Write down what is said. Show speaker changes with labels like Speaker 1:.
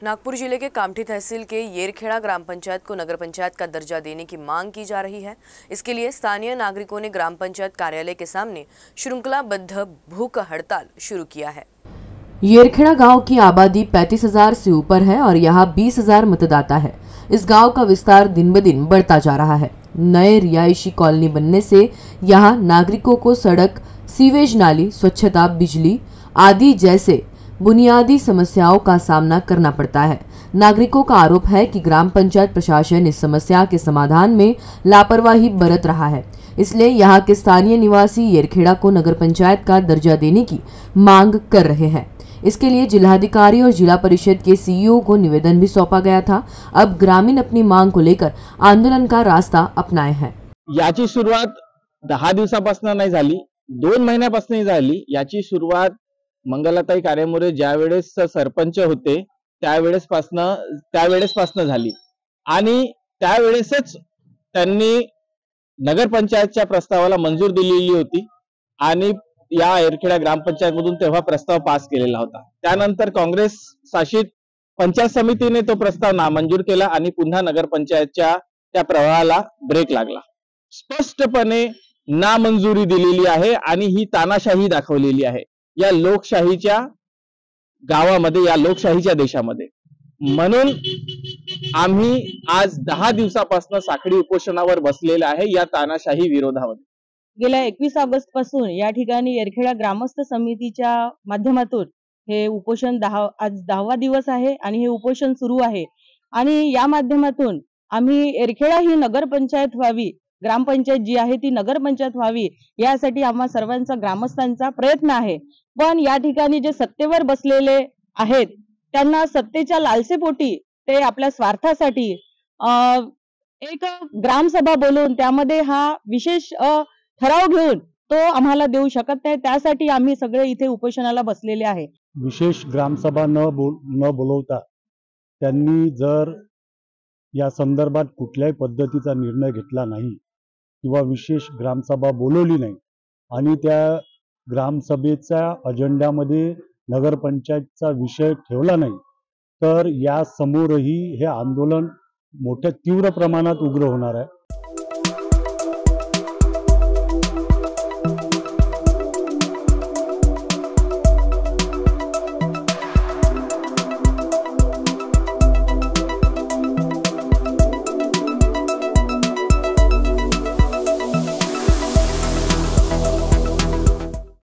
Speaker 1: नागपुर जिले के कामठी तहसील के येरखेड़ा ग्राम पंचायत को नगर पंचायत का दर्जा देने की मांग की जा रही है। इसके लिए स्थानीय नागरिकों ने ग्राम पंचायत कार्यालय के सामने श्रृंखलाबद्ध भूख हड़ताल शुरू किया है।
Speaker 2: येरखेड़ा गांव की आबादी 35,000 से ऊपर है और यहां 20,000 मतदाता है। इस गांव का विस्तार दिन ब दिन बढ़ता जा रहा है। नए रिहायशी कॉलोनी बनने से यहां नागरिकों को सड़क, सीवेज नाली, स्वच्छता, बिजली आदि जैसे बुनियादी समस्याओं का सामना करना पड़ता है। नागरिकों का आरोप है कि ग्राम पंचायत प्रशासन इस समस्या के समाधान में लापरवाही बरत रहा है। इसलिए यहां के स्थानीय निवासी येरखेड़ा को नगर पंचायत का दर्जा देने की मांग कर रहे हैं। इसके लिए जिलाधिकारी और जिला परिषद के सीईओ को निवेदन भी सौंपा गया था। अब ग्रामीण अपनी मांग को लेकर आंदोलन का रास्ता अपनाए हैं।
Speaker 3: याची सुरुवात 10 दिवसापासून नाही झाली, 2 महिन्यापासून झाली। याची सुरुवात मंगलाताई कारेमोरे ज्यावेळेस सरपंच होते त्यावेळेसपासून झाली आणि त्यावेळेसच त्यांनी नगरपंचायतच्या प्रस्तावाला मंजूर दिलेली होती आणि या येरखेडा ग्रामपंचायत मधून तेव्हा प्रस्ताव पास केलेला होता। त्यानंतर काँग्रेस शासित पंचायत समितीने तो प्रस्ताव नामंजूर केला आणि पुन्हा नगरपंचायतच्या त्या प्रवाहाला ब्रेक लागला। स्पष्टपणे नामंजुरी दिलेली आहे आणि ही तानाशाही दाखवलेली आहे या लोकशाहीच्या गावामध्ये, या लोकशाहीच्या देशामध्ये। म्हणून आम्ही आज 10 दिवसापासून साखळी उपोषणावर बसलेले आहे या तानाशाही विरोधामध्ये।
Speaker 4: गेल्या 21 ऑगस्ट पासून या ठिकाणी येरखेडा ग्रामस्थ समितीच्या माध्यमातून हे उपोषण आज 10वा दिवस आहे आणि हे उपोषण सुरू आहे आणि या माध्यमातून आम्ही येरखेडा ही नगरपंचायत व्हावी, ग्रामपंचायत जी आहे ती नगरपंचायत व्हावी यासाठी आम्हा सर्वांचा ग्रामस्थांचा प्रयत्न आहे। पण या ठिकाणी जे सत्तेवर बसलेले आहेत त्यांना सत्तेच्या लालसेपोटी ते आपल्या स्वार्थासाठी एक ग्रामसभा बोलून त्यामध्ये हा विशेष ठराव घेऊन तो आम्हाला देऊ शकत नाही। त्यासाठी आम्ही सगळे इथे उपोषणाला बसलेले आहे।
Speaker 5: विशेष ग्रामसभा न बोलवता त्यांनी जर या संदर्भात कुठल्याही पद्धतीचा निर्णय घेतला नाही किंवा विशेष ग्रामसभा बोलवली नाही आणि त्या ग्रामसभेच्या अजेंड्यामध्ये नगरपंचायतचा विषय ठेवला नाही तर या समोरही हे आंदोलन मोठ्या तीव्र प्रमाणात उग्र होणार आहे।